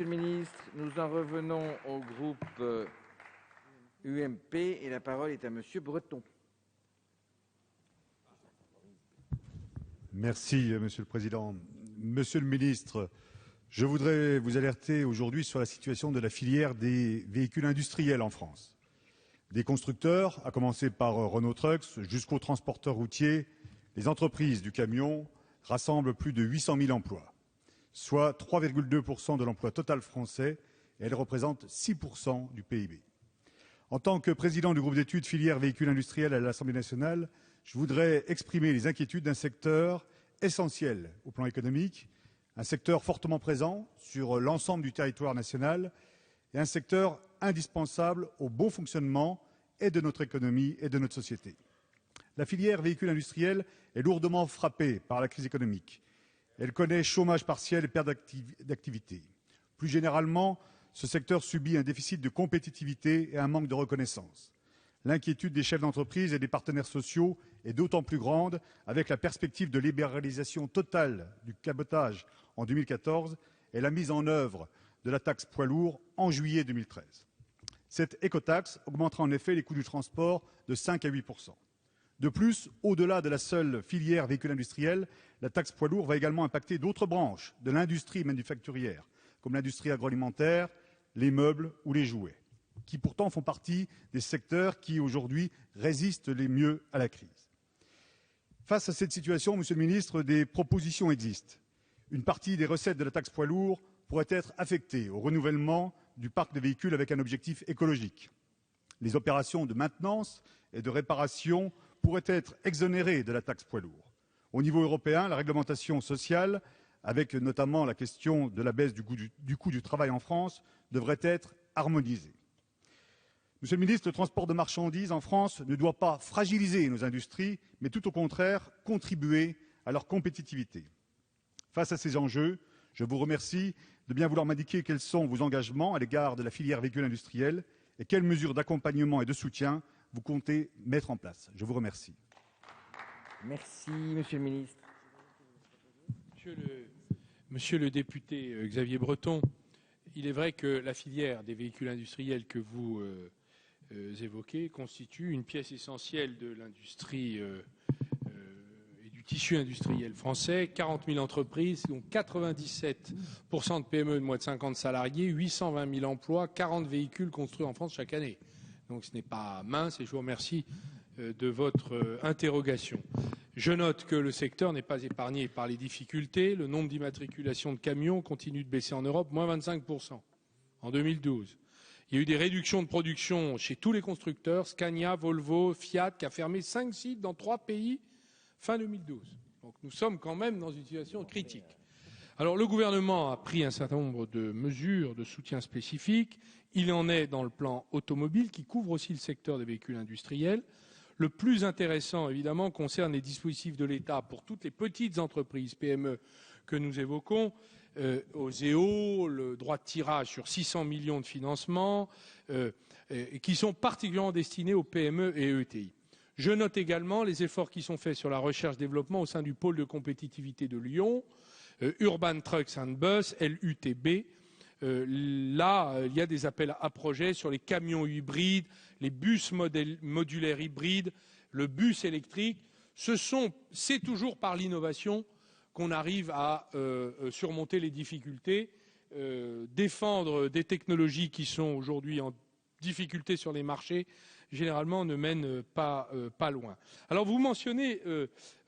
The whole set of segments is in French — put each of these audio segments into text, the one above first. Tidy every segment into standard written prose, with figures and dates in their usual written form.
Monsieur le ministre, nous en revenons au groupe UMP et la parole est à Monsieur Breton. Merci, Monsieur le Président. Monsieur le ministre, je voudrais vous alerter aujourd'hui sur la situation de la filière des véhicules industriels en France. Des constructeurs, à commencer par Renault Trucks, jusqu'aux transporteurs routiers, les entreprises du camion rassemblent plus de 800 000 emplois, soit 3,2% de l'emploi total français, et elles représentent 6% du PIB. En tant que président du groupe d'études filière véhicules industriels à l'Assemblée nationale, je voudrais exprimer les inquiétudes d'un secteur essentiel au plan économique, un secteur fortement présent sur l'ensemble du territoire national et un secteur indispensable au bon fonctionnement et de notre économie et de notre société. La filière véhicules industriels est lourdement frappée par la crise économique. Elle connaît chômage partiel et perte d'activité. Plus généralement, ce secteur subit un déficit de compétitivité et un manque de reconnaissance. L'inquiétude des chefs d'entreprise et des partenaires sociaux est d'autant plus grande avec la perspective de libéralisation totale du cabotage en 2014 et la mise en œuvre de la taxe poids lourds en juillet 2013. Cette écotaxe augmentera en effet les coûts du transport de 5 à 8%. De plus, au-delà de la seule filière véhicule industriel, la taxe poids lourds va également impacter d'autres branches de l'industrie manufacturière, comme l'industrie agroalimentaire, les meubles ou les jouets, qui pourtant font partie des secteurs qui aujourd'hui résistent les mieux à la crise. Face à cette situation, Monsieur le ministre, des propositions existent. Une partie des recettes de la taxe poids lourds pourrait être affectée au renouvellement du parc de véhicules avec un objectif écologique. Les opérations de maintenance et de réparation pourraient être exonérées de la taxe poids lourds. Au niveau européen, la réglementation sociale, avec notamment la question de la baisse du coût du travail en France, devrait être harmonisée. Monsieur le ministre, le transport de marchandises en France ne doit pas fragiliser nos industries, mais tout au contraire contribuer à leur compétitivité. Face à ces enjeux, je vous remercie de bien vouloir m'indiquer quels sont vos engagements à l'égard de la filière véhicule industrielle et quelles mesures d'accompagnement et de soutien vous comptez mettre en place. Je vous remercie. Merci, Monsieur le ministre. Monsieur le député Xavier Breton, il est vrai que la filière des véhicules industriels que vous évoquez constitue une pièce essentielle de l'industrie et du tissu industriel français. 40 000 entreprises, dont 97% de PME de moins de 50 salariés, 820 000 emplois, 40 véhicules construits en France chaque année. Donc ce n'est pas mince et je vous remercie de votre interrogation. Je note que le secteur n'est pas épargné par les difficultés. Le nombre d'immatriculations de camions continue de baisser en Europe, moins 25% en 2012. Il y a eu des réductions de production chez tous les constructeurs, Scania, Volvo, Fiat, qui a fermé 5 sites dans 3 pays fin 2012. Donc nous sommes quand même dans une situation critique. Alors le gouvernement a pris un certain nombre de mesures de soutien spécifiques. Il en est dans le plan automobile qui couvre aussi le secteur des véhicules industriels. Le plus intéressant, évidemment, concerne les dispositifs de l'État pour toutes les petites entreprises PME que nous évoquons, OSEO, le droit de tirage sur 600 millions de financements, qui sont particulièrement destinés aux PME et ETI. Je note également les efforts qui sont faits sur la recherche-développement au sein du pôle de compétitivité de Lyon, Urban Trucks and Bus, LUTB. Là, il y a des appels à projets sur les camions hybrides, les bus modulaires hybrides, le bus électrique. C'est toujours par l'innovation qu'on arrive à surmonter les difficultés, défendre des technologies qui sont aujourd'hui en difficulté sur les marchés, généralement ne mène pas loin. Alors vous mentionnez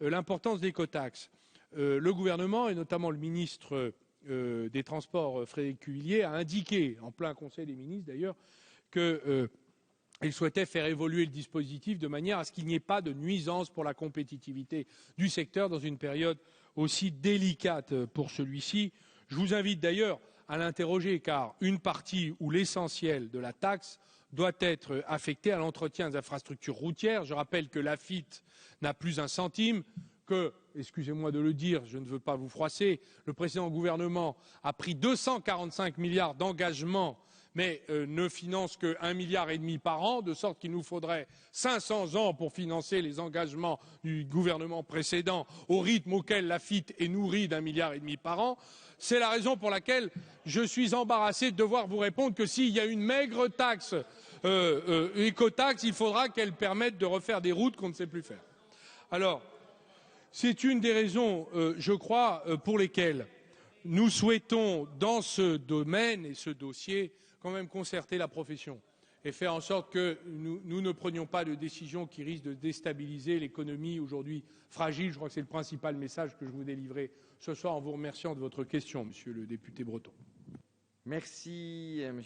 l'importance des écotaxes. Le gouvernement, et notamment le ministre des Transports, Frédéric Cuvillier, a indiqué, en plein Conseil des ministres d'ailleurs, qu'il souhaitait faire évoluer le dispositif de manière à ce qu'il n'y ait pas de nuisance pour la compétitivité du secteur dans une période aussi délicate pour celui-ci. Je vous invite d'ailleurs à l'interroger, car une partie ou l'essentiel de la taxe doit être affecté à l'entretien des infrastructures routières. Je rappelle que l'AFITF n'a plus un centime, que, excusez-moi de le dire, je ne veux pas vous froisser, le précédent gouvernement a pris 245 milliards d'engagements, mais ne finance que 1,5 milliard par an, de sorte qu'il nous faudrait 500 ans pour financer les engagements du gouvernement précédent, au rythme auquel l'AFITF est nourrie d'1,5 milliard par an. C'est la raison pour laquelle je suis embarrassé de devoir vous répondre que s'il y a une maigre taxe, écotaxe, il faudra qu'elle permette de refaire des routes qu'on ne sait plus faire. Alors, c'est une des raisons, je crois, pour lesquelles nous souhaitons, dans ce domaine et ce dossier, quand même concerter la profession et faire en sorte que nous ne prenions pas de décisions qui risquent de déstabiliser l'économie aujourd'hui fragile. Je crois que c'est le principal message que je vous délivrais ce soir en vous remerciant de votre question, monsieur le député Breton. Merci, monsieur.